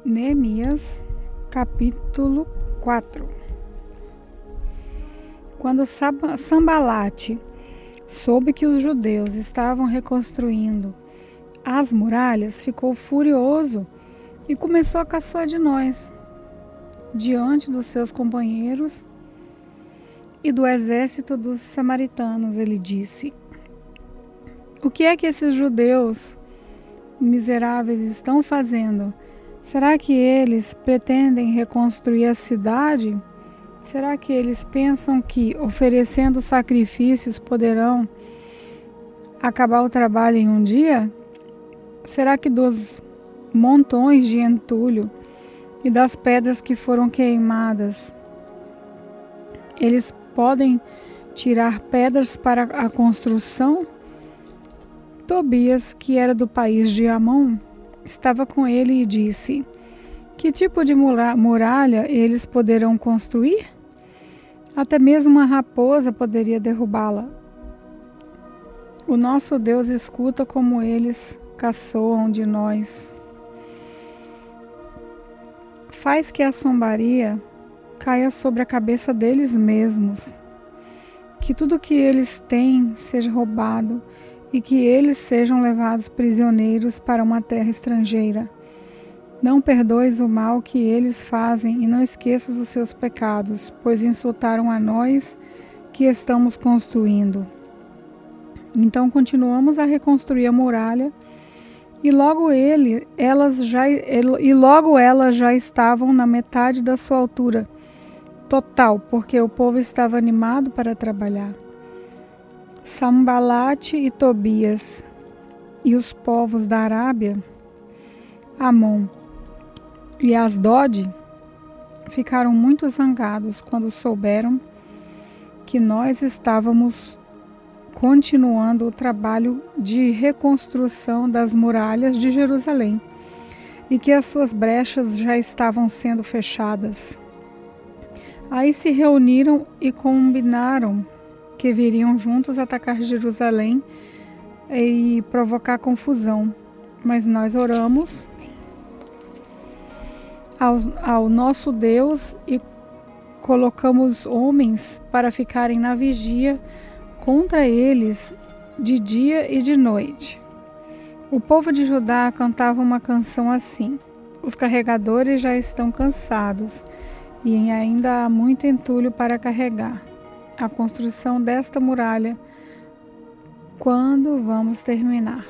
Neemias, capítulo 4. Quando Sambalate soube que os judeus estavam reconstruindo as muralhas, ficou furioso e começou a caçoar de nós, diante dos seus companheiros e do exército dos samaritanos. Ele disse: "O que é que esses judeus miseráveis estão fazendo? Será que eles pretendem reconstruir a cidade? Será que eles pensam que, oferecendo sacrifícios, poderão acabar o trabalho em um dia? Será que dos montões de entulho e das pedras que foram queimadas, eles podem tirar pedras para a construção?" Tobias, que era do país de Amon, estava com ele e disse: "Que tipo de muralha eles poderão construir? Até mesmo uma raposa poderia derrubá-la. O nosso Deus escuta como eles caçoam de nós. Faz que a zombaria caia sobre a cabeça deles mesmos. Que tudo que eles têm seja roubado e que eles sejam levados prisioneiros para uma terra estrangeira. Não perdoes o mal que eles fazem e não esqueças os seus pecados, pois insultaram a nós que estamos construindo." Então continuamos a reconstruir a muralha e logo elas já estavam na metade da sua altura total, porque o povo estava animado para trabalhar. Sambalate e Tobias e os povos da Arábia, Amon e Asdod ficaram muito zangados quando souberam que nós estávamos continuando o trabalho de reconstrução das muralhas de Jerusalém e que as suas brechas já estavam sendo fechadas. Aí se reuniram e combinaram que viriam juntos atacar Jerusalém e provocar confusão. Mas nós oramos ao nosso Deus e colocamos homens para ficarem na vigia contra eles de dia e de noite. O povo de Judá cantava uma canção assim: "Os carregadores já estão cansados e ainda há muito entulho para carregar. A construção desta muralha, quando vamos terminar?"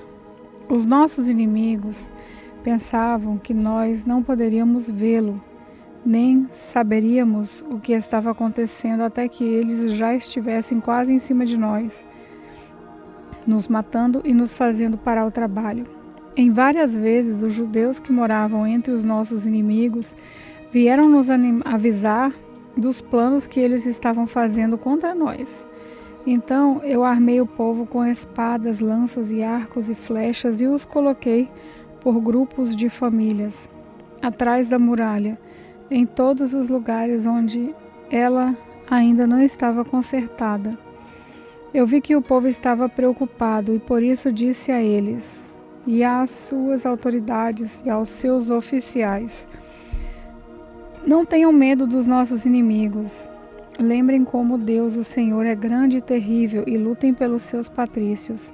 Os nossos inimigos pensavam que nós não poderíamos vê-lo, nem saberíamos o que estava acontecendo até que eles já estivessem quase em cima de nós, nos matando e nos fazendo parar o trabalho. Em várias vezes, os judeus que moravam entre os nossos inimigos vieram nos avisar dos planos que eles estavam fazendo contra nós. Então eu armei o povo com espadas, lanças e arcos e flechas e os coloquei por grupos de famílias atrás da muralha, em todos os lugares onde ela ainda não estava consertada. Eu vi que o povo estava preocupado e por isso disse a eles e às suas autoridades e aos seus oficiais: "Não tenham medo dos nossos inimigos. Lembrem como Deus, o Senhor, é grande e terrível e lutem pelos seus patrícios,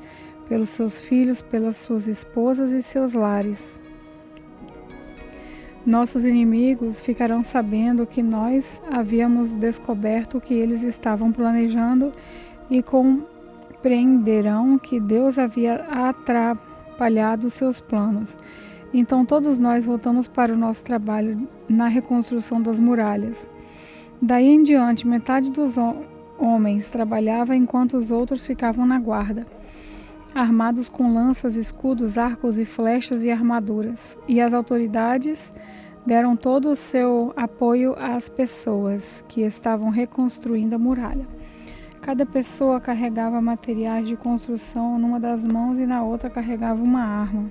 pelos seus filhos, pelas suas esposas e seus lares. Nossos inimigos ficarão sabendo que nós havíamos descoberto o que eles estavam planejando e compreenderão que Deus havia atrapalhado seus planos. Então todos nós voltamos para o nosso trabalho na reconstrução das muralhas. Daí em diante, metade dos homens trabalhava enquanto os outros ficavam na guarda, armados com lanças, escudos, arcos e flechas e armaduras. E as autoridades deram todo o seu apoio às pessoas que estavam reconstruindo a muralha. Cada pessoa carregava materiais de construção numa das mãos e na outra carregava uma arma.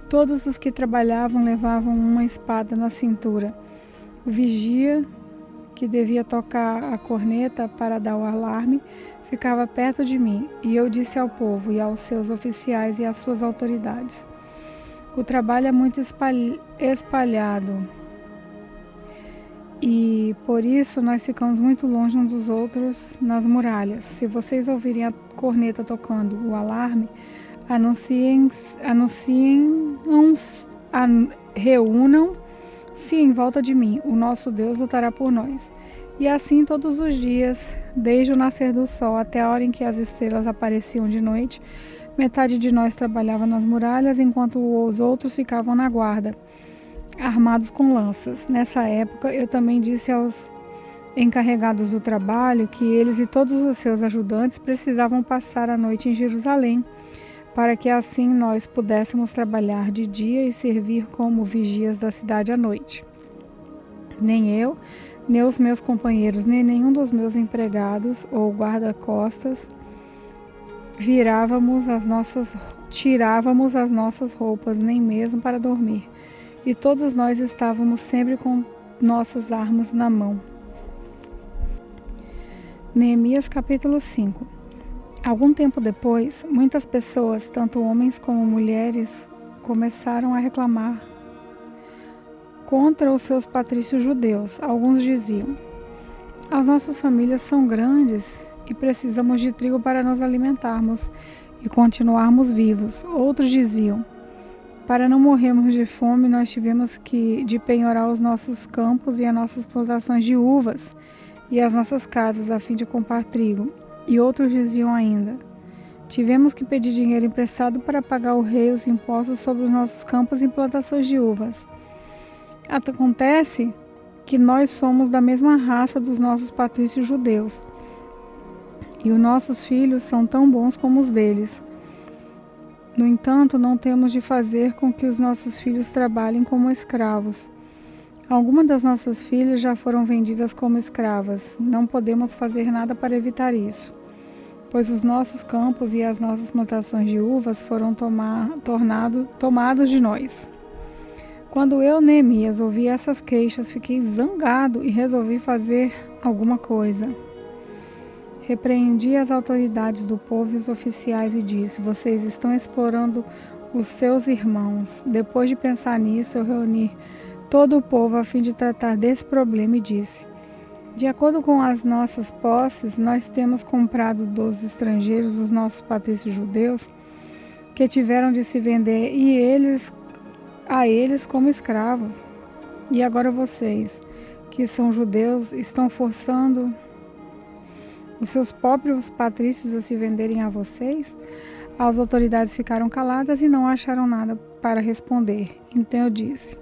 Todos os que trabalhavam levavam uma espada na cintura. O vigia, que devia tocar a corneta para dar o alarme, ficava perto de mim, e eu disse ao povo e aos seus oficiais e às suas autoridades: O trabalho é muito espalhado e por isso nós ficamos muito longe uns dos outros nas muralhas. Se vocês ouvirem a corneta tocando o alarme, reúnam-se em volta de mim. O nosso Deus lutará por nós. E assim todos os dias, desde o nascer do sol até a hora em que as estrelas apareciam de noite, metade de nós trabalhava nas muralhas, enquanto os outros ficavam na guarda, armados com lanças. Nessa época, eu também disse aos encarregados do trabalho que eles e todos os seus ajudantes precisavam passar a noite em Jerusalém, para que assim nós pudéssemos trabalhar de dia e servir como vigias da cidade à noite. Nem eu, nem os meus companheiros, nem nenhum dos meus empregados ou guarda-costas tirávamos as nossas roupas, nem mesmo para dormir. E todos nós estávamos sempre com nossas armas na mão. Neemias capítulo 5. Algum tempo depois, muitas pessoas, tanto homens como mulheres, começaram a reclamar contra os seus patrícios judeus. Alguns diziam: as nossas famílias são grandes e precisamos de trigo para nos alimentarmos e continuarmos vivos. Outros diziam: para não morrermos de fome, nós tivemos de penhorar os nossos campos e as nossas plantações de uvas e as nossas casas a fim de comprar trigo. E outros diziam ainda: tivemos que pedir dinheiro emprestado para pagar ao rei os impostos sobre os nossos campos e plantações de uvas. Acontece que nós somos da mesma raça dos nossos patrícios judeus, e os nossos filhos são tão bons como os deles. No entanto, não temos de fazer com que os nossos filhos trabalhem como escravos. Algumas das nossas filhas já foram vendidas como escravas. Não podemos fazer nada para evitar isso, pois os nossos campos e as nossas plantações de uvas foram tomados de nós. Quando eu, Neemias, ouvi essas queixas, fiquei zangado e resolvi fazer alguma coisa. Repreendi as autoridades do povo e os oficiais e disse: vocês estão explorando os seus irmãos. Depois de pensar nisso, eu reuni todo o povo a fim de tratar desse problema e disse: de acordo com as nossas posses, nós temos comprado dos estrangeiros os nossos patrícios judeus que tiveram de se vender a eles como escravos. E agora vocês, que são judeus, estão forçando os seus próprios patrícios a se venderem a vocês? As autoridades ficaram caladas e não acharam nada para responder. Então eu disse: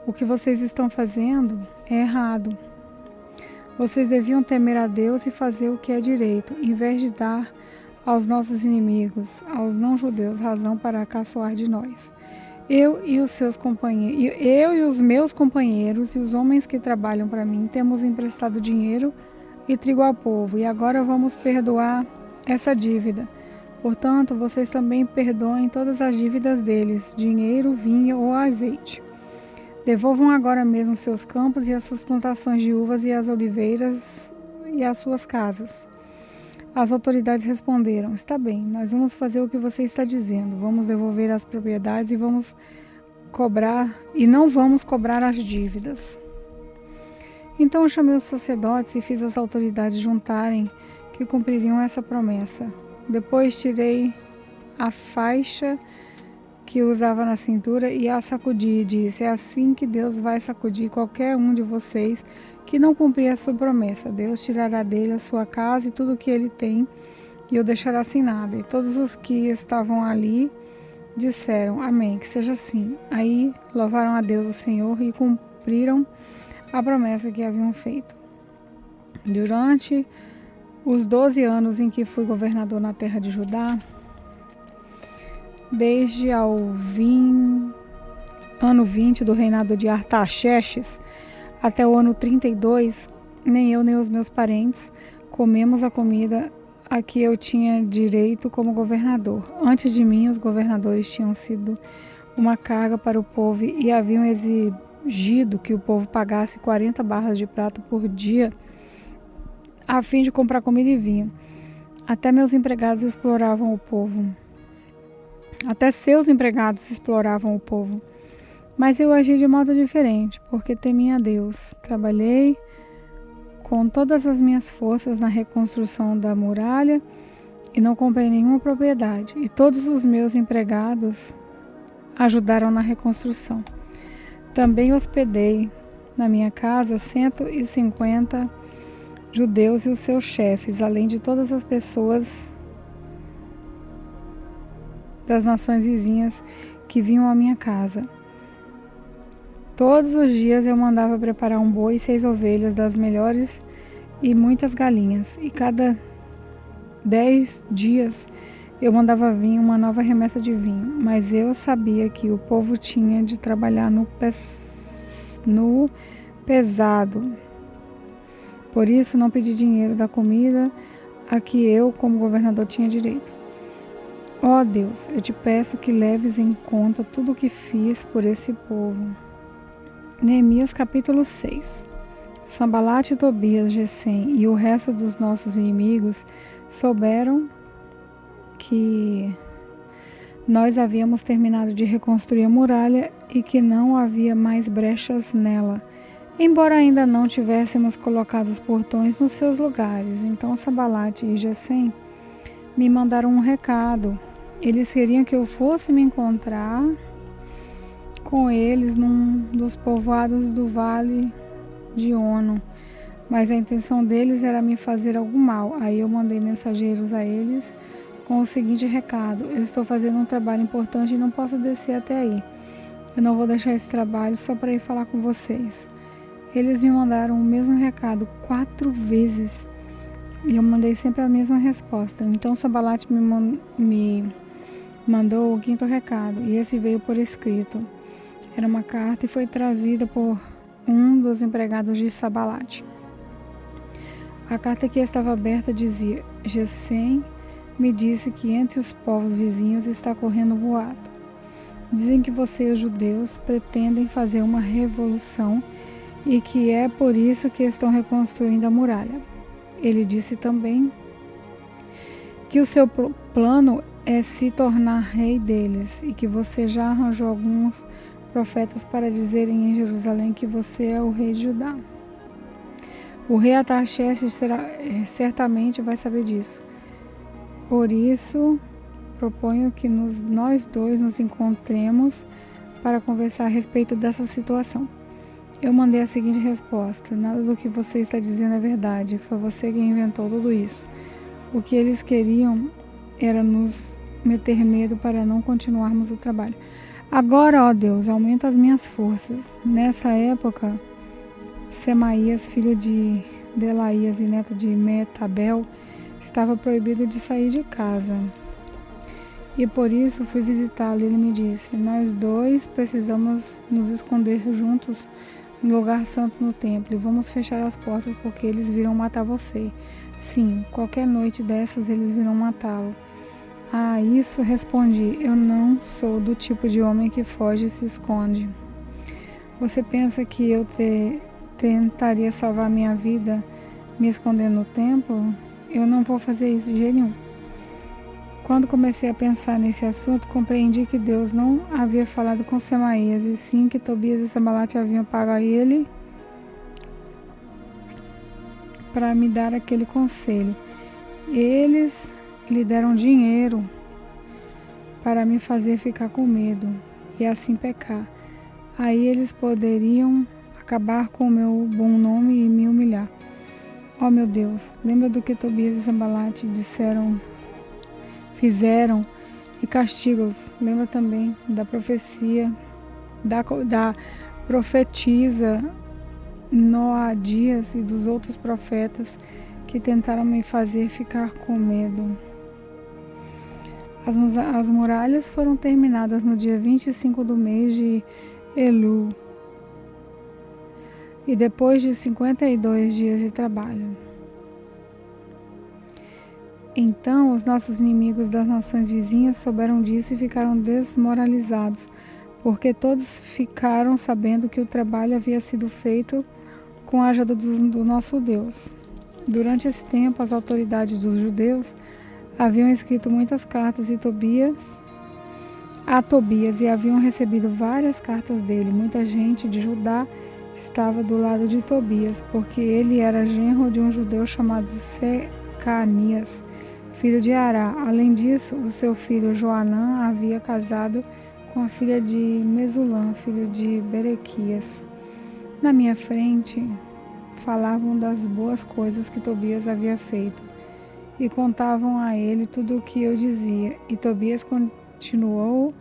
o que vocês estão fazendo é errado. Vocês deviam temer a Deus e fazer o que é direito, em vez de dar aos nossos inimigos, aos não-judeus, razão para caçoar de nós. Eu e os meus companheiros e os homens que trabalham para mim temos emprestado dinheiro e trigo ao povo, e agora vamos perdoar essa dívida. Portanto, vocês também perdoem todas as dívidas deles, dinheiro, vinho ou azeite. Devolvam agora mesmo seus campos e as suas plantações de uvas e as oliveiras e as suas casas. As autoridades responderam: está bem, nós vamos fazer o que você está dizendo. Vamos devolver as propriedades e não vamos cobrar as dívidas. Então eu chamei os sacerdotes e fiz as autoridades juntarem que cumpririam essa promessa. Depois tirei a faixa que usava na cintura e a sacudi e disse: é assim que Deus vai sacudir qualquer um de vocês que não cumprir a sua promessa. Deus tirará dele a sua casa e tudo o que ele tem, e o deixará sem nada. E todos os que estavam ali disseram: amém, que seja assim. Aí louvaram a Deus, o Senhor, e cumpriram a promessa que haviam feito. Durante os 12 anos em que fui governador na terra de Judá, desde ao ano 20 do reinado de Artaxerxes até o ano 32, nem eu nem os meus parentes comemos a comida a que eu tinha direito como governador. Antes de mim, os governadores tinham sido uma carga para o povo e haviam exigido que o povo pagasse 40 barras de prata por dia a fim de comprar comida e vinho. Até meus empregados exploravam o povo. Até seus empregados exploravam o povo. Mas eu agi de modo diferente, porque temia a Deus. Trabalhei com todas as minhas forças na reconstrução da muralha e não comprei nenhuma propriedade. E todos os meus empregados ajudaram na reconstrução. Também hospedei na minha casa 150 judeus e os seus chefes, além de todas as pessoas das nações vizinhas que vinham à minha casa. Todos os dias eu mandava preparar um boi e 6 ovelhas das melhores e muitas galinhas. E cada 10 dias eu mandava vir uma nova remessa de vinho. Mas eu sabia que o povo tinha de trabalhar no pesado. Por isso não pedi dinheiro da comida a que eu, como governador, tinha direito. Ó Deus, eu te peço que leves em conta tudo o que fiz por esse povo. Neemias capítulo 6. Sambalate, Tobias, Gesem e o resto dos nossos inimigos souberam que nós havíamos terminado de reconstruir a muralha e que não havia mais brechas nela, embora ainda não tivéssemos colocado os portões nos seus lugares. Então Sambalate e Gesem me mandaram um recado. Eles queriam que eu fosse me encontrar com eles num dos povoados do Vale de Ono, mas a intenção deles era me fazer algum mal. Aí eu mandei mensageiros a eles com o seguinte recado: eu estou fazendo um trabalho importante e não posso descer até aí. Eu não vou deixar esse trabalho só para ir falar com vocês. Eles me mandaram o mesmo recado 4 vezes e eu mandei sempre a mesma resposta. Então Sambalate me mandou o 5º recado e esse veio por escrito. Era uma carta e foi trazida por um dos empregados de Sambalate. A carta que estava aberta dizia: Gesem me disse que entre os povos vizinhos está correndo um boato. Dizem que você e os judeus pretendem fazer uma revolução e que é por isso que estão reconstruindo a muralha. Ele disse também que o seu plano é se tornar rei deles e que você já arranjou alguns profetas para dizerem em Jerusalém que você é o rei de Judá. O rei Artaxerxes certamente vai saber disso. Por isso, proponho que nós dois nos encontremos para conversar a respeito dessa situação. Eu mandei a seguinte resposta: nada do que você está dizendo é verdade. Foi você quem inventou tudo isso. O que eles queriam era nos meter medo para não continuarmos o trabalho. Agora, ó Deus, aumenta as minhas forças. Nessa época, Semaías, filho de Delaías e neto de Metabel, estava proibido de sair de casa. E por isso fui visitá-lo. Ele me disse: nós dois precisamos nos esconder juntos no lugar santo no templo e vamos fechar as portas porque eles virão matar você. Sim, qualquer noite dessas eles virão matá-lo. A isso respondi: eu não sou do tipo de homem que foge e se esconde. Você pensa que eu tentaria salvar minha vida me escondendo no templo? Eu não vou fazer isso de jeito nenhum. Quando comecei a pensar nesse assunto, compreendi que Deus não havia falado com Semaías, e sim que Tobias e Sambalate haviam pago a ele para me dar aquele conselho. Eles lhe deram dinheiro para me fazer ficar com medo e assim pecar. Aí eles poderiam acabar com o meu bom nome e me humilhar. Oh meu Deus, lembra do que Tobias e Sambalate fizeram e castiga-os. Lembra também da profecia, da profetisa Noadias e dos outros profetas que tentaram me fazer ficar com medo. As muralhas foram terminadas no dia 25 do mês de Elul e depois de 52 dias de trabalho. Então os nossos inimigos das nações vizinhas souberam disso e ficaram desmoralizados, porque todos ficaram sabendo que o trabalho havia sido feito com a ajuda do nosso Deus. Durante esse tempo, as autoridades dos judeus haviam escrito muitas cartas e Tobias a Tobias e haviam recebido várias cartas dele. Muita gente de Judá estava do lado de Tobias, porque ele era genro de um judeu chamado Secanias, filho de Ará. Além disso, o seu filho Joanã havia casado com a filha de Mesulã, filho de Berequias. Na minha frente, falavam das boas coisas que Tobias havia feito e contavam a ele tudo o que eu dizia. E Tobias continuou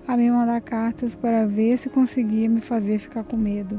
a me mandar cartas para ver se conseguia me fazer ficar com medo.